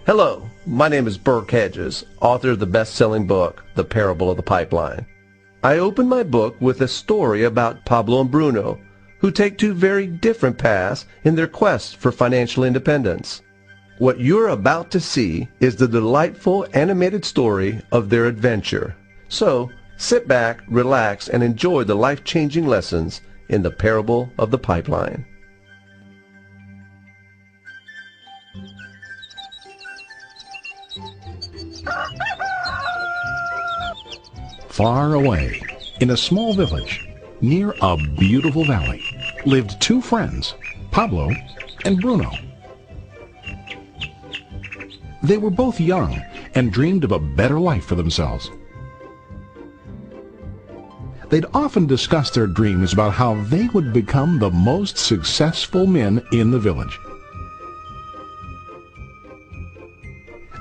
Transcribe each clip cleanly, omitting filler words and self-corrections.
Hello, my name is Burke Hedges, author of the best-selling book, The Parable of the Pipeline. I open my book with a story about Pablo and Bruno, who take two very different paths in their quest for financial independence. What you're about to see is the delightful animated story of their adventure. So, sit back, relax, and enjoy the life-changing lessons in The Parable of the Pipeline. Far away, in a small village, near a beautiful valley, lived two friends, Pablo and Bruno. They were both young and dreamed of a better life for themselves. They'd often discussed their dreams about how they would become the most successful men in the village.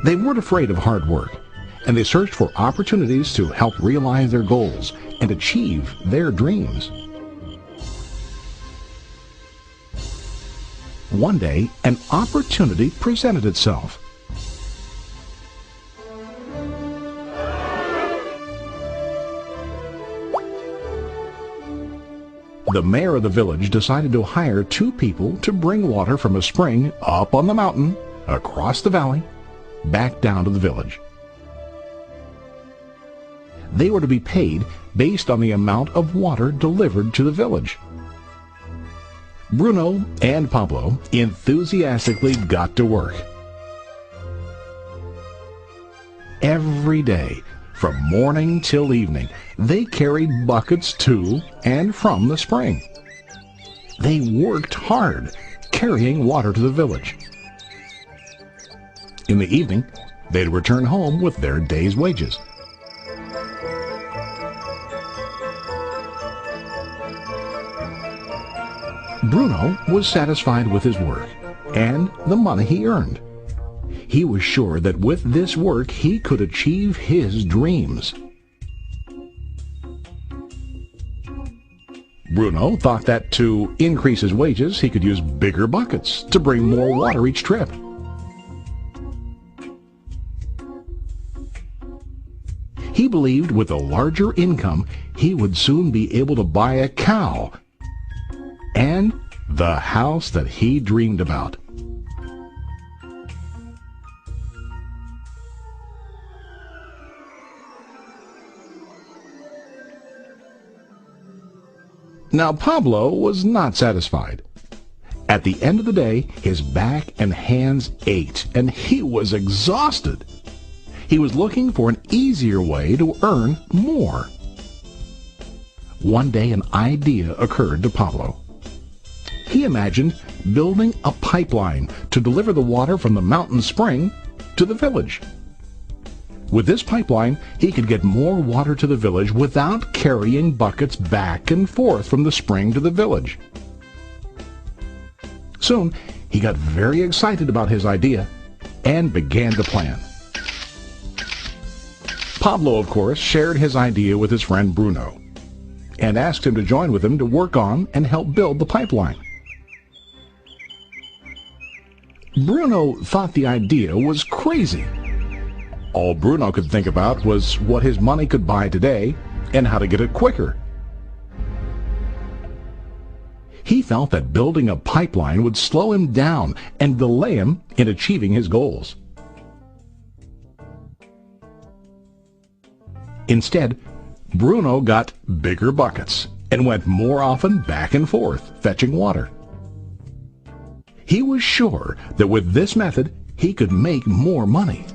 They weren't afraid of hard work, and they searched for opportunities to help realize their goals and achieve their dreams. One day, an opportunity presented itself. The mayor of the village decided to hire two people to bring water from a spring up on the mountain, across the valley, back down to the village. They were to be paid based on the amount of water delivered to the village. Bruno and Pablo enthusiastically got to work. Every day, from morning till evening, they carried buckets to and from the spring. They worked hard, carrying water to the village. In the evening, they'd return home with their day's wages. Bruno was satisfied with his work and the money he earned. He was sure that with this work he could achieve his dreams. Bruno thought that to increase his wages he could use bigger buckets to bring more water each trip. He believed with a larger income he would soon be able to buy a cow and the house that he dreamed about. Now Pablo was not satisfied. At the end of the day, his back and hands ached, and he was exhausted. He was looking for an easier way to earn more. One day an idea occurred to Pablo. He imagined building a pipeline to deliver the water from the mountain spring to the village. With this pipeline, he could get more water to the village without carrying buckets back and forth from the spring to the village. Soon, he got very excited about his idea and began to plan. Pablo, of course, shared his idea with his friend Bruno and asked him to join with him to work on and help build the pipeline. Bruno thought the idea was crazy. All Bruno could think about was what his money could buy today and how to get it quicker. He felt that building a pipeline would slow him down and delay him in achieving his goals. Instead, Bruno got bigger buckets and went more often back and forth fetching water. He was sure that with this method he could make more money.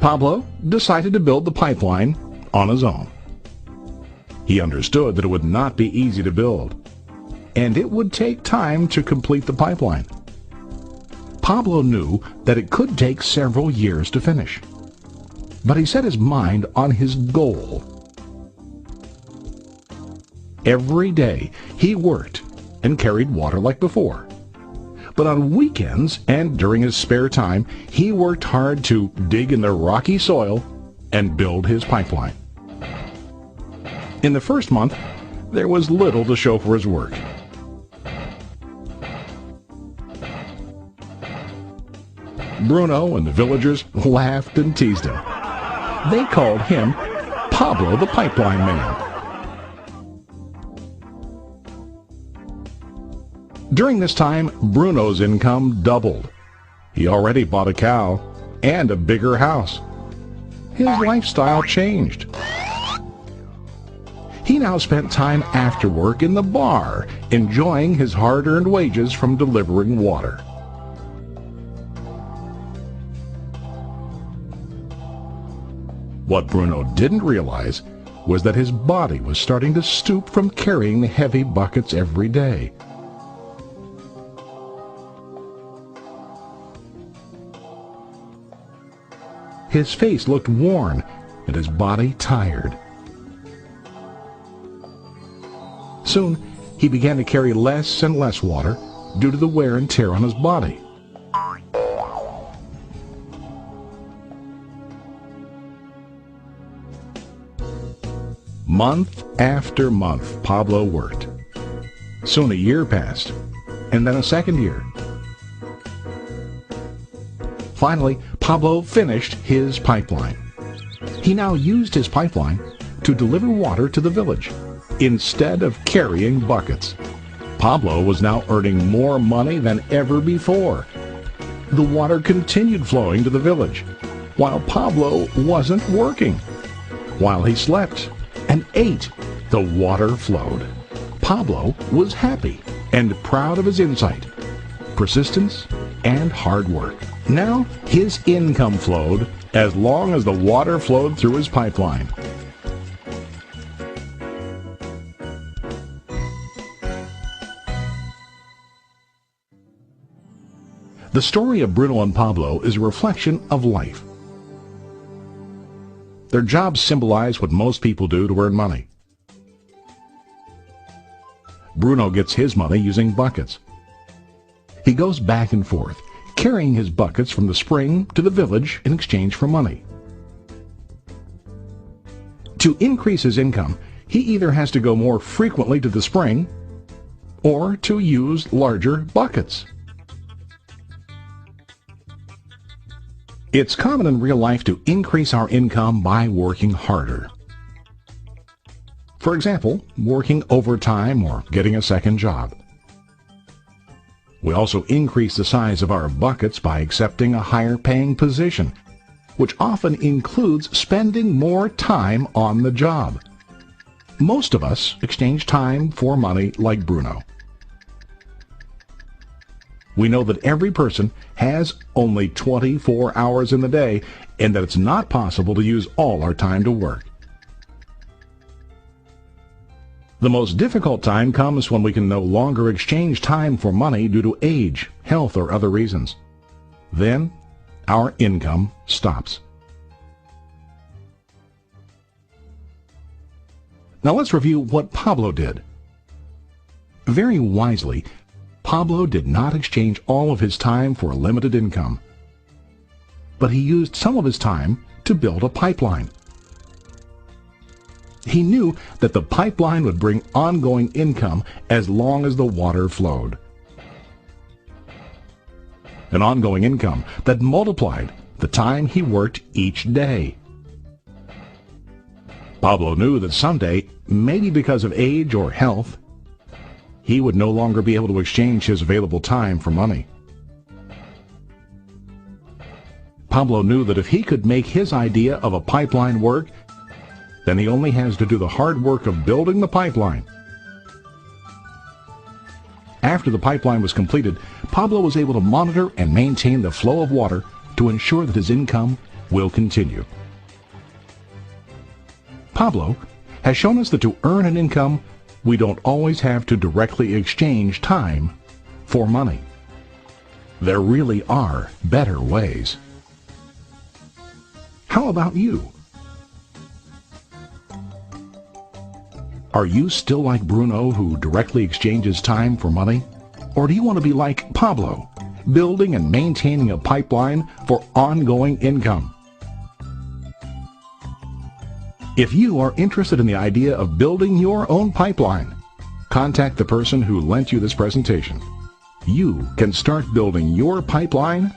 Pablo decided to build the pipeline on his own. He understood that it would not be easy to build, and it would take time to complete the pipeline. Pablo knew that it could take several years to finish, but he set his mind on his goal. Every day he worked and carried water like before. But on weekends and during his spare time, he worked hard to dig in the rocky soil and build his pipeline. In the first month, there was little to show for his work. Bruno and the villagers laughed and teased him. They called him Pablo the Pipeline Man. During this time, Bruno's income doubled. He already bought a cow and a bigger house. His lifestyle changed. He now spent time after work in the bar, enjoying his hard-earned wages from delivering water. What Bruno didn't realize was that his body was starting to stoop from carrying the heavy buckets every day. His face looked worn and his body tired. Soon, he began to carry less and less water due to the wear and tear on his body. Month after month, Pablo worked. Soon a year passed, and then a second year. Finally, Pablo finished his pipeline. He now used his pipeline to deliver water to the village instead of carrying buckets. Pablo was now earning more money than ever before. The water continued flowing to the village, while Pablo wasn't working. While he slept and ate, the water flowed. Pablo was happy and proud of his insight, persistence, and hard work. Now his income flowed as long as the water flowed through his pipeline. The story of Bruno and Pablo is a reflection of life. Their jobs symbolize what most people do to earn money. Bruno gets his money using buckets. He goes back and forth, carrying his buckets from the spring to the village in exchange for money. To increase his income, he either has to go more frequently to the spring or to use larger buckets. It's common in real life to increase our income by working harder. For example, working overtime or getting a second job. We also increase the size of our buckets by accepting a higher paying position, which often includes spending more time on the job. Most of us exchange time for money like Bruno. We know that every person has only 24 hours in the day and that it's not possible to use all our time to work. The most difficult time comes when we can no longer exchange time for money due to age, health, or other reasons. Then, our income stops. Now let's review what Pablo did. Very wisely, Pablo did not exchange all of his time for a limited income, but he used some of his time to build a pipeline. He knew that the pipeline would bring ongoing income as long as the water flowed. An ongoing income that multiplied the time he worked each day. Pablo knew that someday, maybe because of age or health, he would no longer be able to exchange his available time for money. Pablo knew that if he could make his idea of a pipeline work, then he only has to do the hard work of building the pipeline. After the pipeline was completed, Pablo was able to monitor and maintain the flow of water to ensure that his income will continue. Pablo has shown us that to earn an income, we don't always have to directly exchange time for money. There really are better ways. How about you? Are you still like Bruno, who directly exchanges time for money? Or do you want to be like Pablo, building and maintaining a pipeline for ongoing income? If you are interested in the idea of building your own pipeline, contact the person who lent you this presentation. You can start building your pipeline